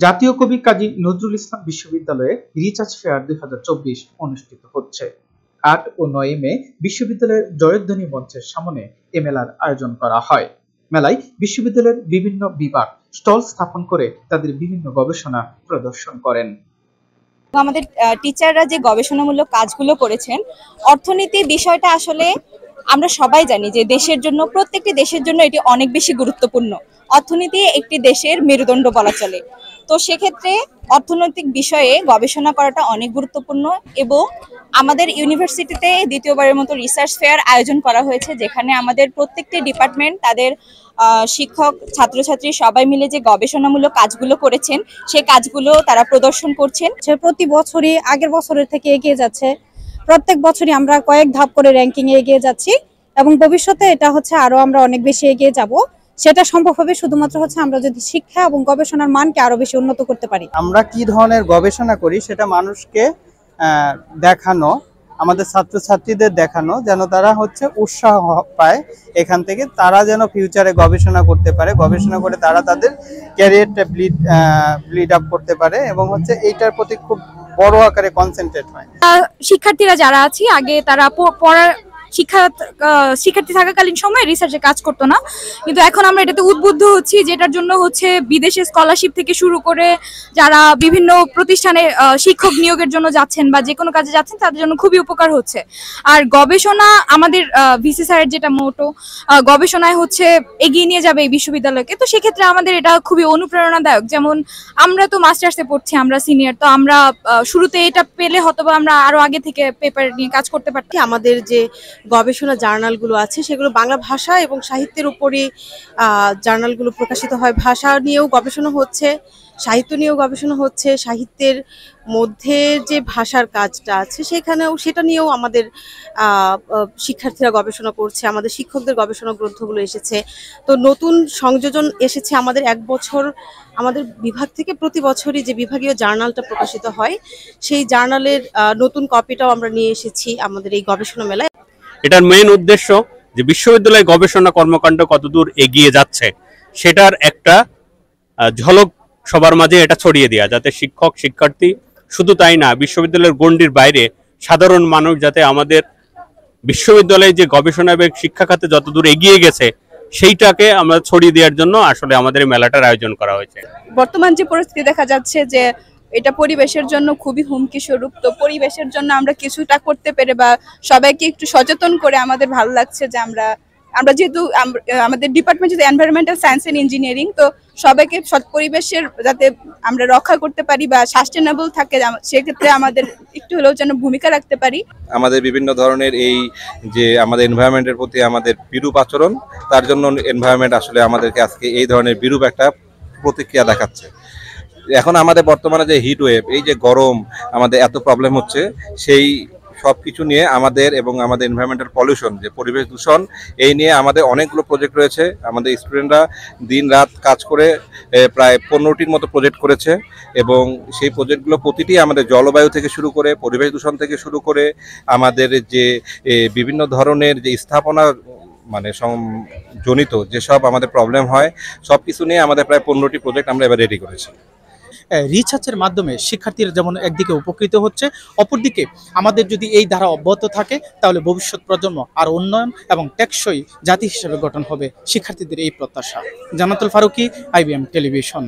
জাতীয় কবি কাজী নজরুল ইসলাম বিশ্ববিদ্যালয়ে রিসার্চ ফেয়ার 2024 অনুষ্ঠিত হচ্ছে। 8 ও 9 মে বিশ্ববিদ্যালয়ের জয়ধ্বনি মঞ্চের সামনে এ মেলার আয়োজন করা হয়। মেলায় বিশ্ববিদ্যালয়ের বিভিন্ন বিভাগ স্টল স্থাপন করে তাদের বিভিন্ন গবেষণা প্রদর্শন করেন। আমাদের টিচাররা যে গবেষণামূলক কাজগুলো করেছেন, অর্থনীতি বিষয়টা আসলে আমরা সবাই জানি যে দেশের জন্য, প্রত্যেকটি দেশের জন্য এটি অনেক বেশি গুরুত্বপূর্ণ। অর্থনীতি একটি দেশের মেরুদণ্ড বলা চলে। তো সেক্ষেত্রে অর্থনৈতিক বিষয়ে গবেষণা করাটা অনেক গুরুত্বপূর্ণ এবং আমাদের ইউনিভার্সিটিতে দ্বিতীয়বারের মতো রিসার্চ ফেয়ার আয়োজন করা হয়েছে, যেখানে আমাদের প্রত্যেকটি ডিপার্টমেন্ট তাদের শিক্ষক, ছাত্রছাত্রী সবাই মিলে যে গবেষণামূলক কাজগুলো করেছেন সেই কাজগুলো তারা প্রদর্শন করছেন। প্রতি বছরই আগের বছরের থেকে এগিয়ে যাচ্ছে। প্রত্যেক বছরই আমরা কয়েক ধাপ করে র্যাঙ্কিং এ এগিয়ে যাচ্ছি এবং ভবিষ্যতে এটা আরো আমরা অনেক বেশি এগিয়ে যাব। সেটা সম্ভব হবে শুধুমাত্র আমরা যদি শিক্ষা এবং গবেষণার মানকে আরো বেশি উন্নত করতে পারি। আমরা কি ধরনের গবেষণা করি সেটা মানুষকে দেখানো, আমাদের ছাত্রছাত্রীদের দেখানো, যেন তারা উৎসাহ পায় এখান থেকে, তারা যেন ফিউচারে গবেষণা করতে পারে, গবেষণা করে তারা তাদের ক্যারিয়ারটা ব্লিড আপ করতে পারে এবং এইটার প্রতি খুব বড় আকারে কনসেন্ট্রেট হয়। শিক্ষার্থীরা যারা আছি, আগে তারা পড়ার শিক্ষার্থী থাকাকালীন সময় রিসার্চে কাজ করতো না, কিন্তু এখন আমরা এটাতে উদ্বুদ্ধ হচ্ছি, যেটার জন্য বিদেশে স্কলারশিপ থেকে শুরু করে যারা বিভিন্ন প্রতিষ্ঠানে শিক্ষক নিয়োগের জন্য যাচ্ছেন বা যে কোনো কাজে যাচ্ছেন তাদের জন্য খুবই উপকার হচ্ছে। আর গবেষণা আমাদের ভিসি স্যারের যেটা মোটো, গবেষণায় এগিয়ে নিয়ে যাবে এই বিশ্ববিদ্যালয়কে। তো সেক্ষেত্রে আমাদের এটা খুবই অনুপ্রেরণাদায়ক। যেমন আমরা তো মাস্টার্সে পড়ছি, আমরা সিনিয়র, তো আমরা শুরুতে এটা পেলে হয়তোবা আমরা আরো আগে থেকে পেপার নিয়ে কাজ করতে পারতাম। আমাদের যে গবেষণা জার্নালগুলো আছে সেগুলো বাংলা ভাষা এবং সাহিত্যের উপরই জার্নালগুলো প্রকাশিত হয়। ভাষা নিয়েও গবেষণা হচ্ছে, সাহিত্য নিয়েও গবেষণা হচ্ছে। সাহিত্যের মধ্যে যে ভাষার কাজটা আছে সেটা নিয়েও আমাদের শিক্ষার্থীরা গবেষণা করছে, আমাদের শিক্ষকদের গবেষণা গ্রন্থগুলো এসেছে। তো নতুন সংযোজন এসেছে আমাদের 1 বছর আমাদের বিভাগ থেকে প্রতি বছরই যে বিভাগীয় জার্নালটা প্রকাশিত হয় সেই জার্নালের নতুন কপিটাও আমরা নিয়ে এসেছি আমাদের এই গবেষণা মেলায়। এটার মেইন উদ্দেশ্য যে বিশ্ববিদ্যালয় গবেষণা কর্মকাণ্ড কতদূর এগিয়ে যাচ্ছে সেটার একটা ঝলক সবার মাঝে এটা ছড়িয়ে দেওয়া, যাতে শিক্ষক, শিক্ষার্থী, শুধু তাই না, বিশ্ববিদ্যালয়ের গণ্ডির বাইরে সাধারণ মানুষ যাতে আমাদের বিশ্ববিদ্যালয়ে যে গবেষণা এবং শিক্ষা খাতে যতদূর এগিয়ে গেছে সেইটাকে আমরা ছড়িয়ে দেওয়ার জন্য আসলে আমাদের এই মেলাটার আয়োজন করা হয়েছে। বর্তমান যে পরিস্থিতি দেখা যাচ্ছে যে এটা পরিবেশের জন্য খুবই হুমকি স্বরূপ, তো পরিবেশের জন্য আমরা কিছুটা করতে পেরে বা সবাইকে একটু সচেতন করে আমাদের ভালো লাগছে যে আমরা যেহেতু আমাদের ডিপার্টমেন্ট যেহেতু এনভায়রনমেন্টাল সায়েন্স এন্ড ইঞ্জিনিয়ারিং, তো সবাইকে পরিবেশের যাতে আমরা রক্ষা করতে পারি বা সাস্টেনেবল থাকে সেক্ষেত্রে আমাদের একটু হলেও যেন ভূমিকা রাখতে পারি। আমাদের বিভিন্ন ধরনের এই যে আমাদের এনভায়রনমেন্টের প্রতি আমাদের বিরূপ আচরণ, তার জন্য এনভায়রনমেন্ট আসলে আমাদেরকে আজকে এই ধরনের বিরূপ একটা প্রতিক্রিয়া দেখাচ্ছে। এখন আমাদের বর্তমানে যে হিট ওয়েভ, এই যে গরম, আমাদের এত প্রবলেম হচ্ছে, সেই সব কিছু নিয়ে আমাদের এবং আমাদের এনভায়রনমেন্টাল পলিউশন, যে পরিবেশ দূষণ, এই নিয়ে আমাদের অনেকগুলো প্রজেক্ট রয়েছে। আমাদের স্টুডেন্টরা দিন রাত কাজ করে প্রায় 15টির মতো প্রজেক্ট করেছে এবং সেই প্রজেক্টগুলো প্রতিটি আমাদের জলবায়ু থেকে শুরু করে, পরিবেশ দূষণ থেকে শুরু করে, আমাদের যে বিভিন্ন ধরনের যে স্থাপনা জনিত যেসব আমাদের প্রবলেম হয়, সব কিছু নিয়ে আমাদের প্রায় 15টি প্রজেক্ট আমরা এবার রেডি করেছি। রিসার্চের মাধ্যমে শিক্ষার্থীরা যেমন একদিকে উপকৃত হচ্ছে, অপরদিকে আমাদের যদি এই ধারা অব্যাহত থাকে তাহলে ভবিষ্যৎ প্রজন্ম আর উন্নয়ন এবং টেকসই জাতি হিসেবে গঠন হবে, শিক্ষার্থীদের এই প্রত্যাশা। জান্নাতুল ফারুকী, IBM টেলিভিশন।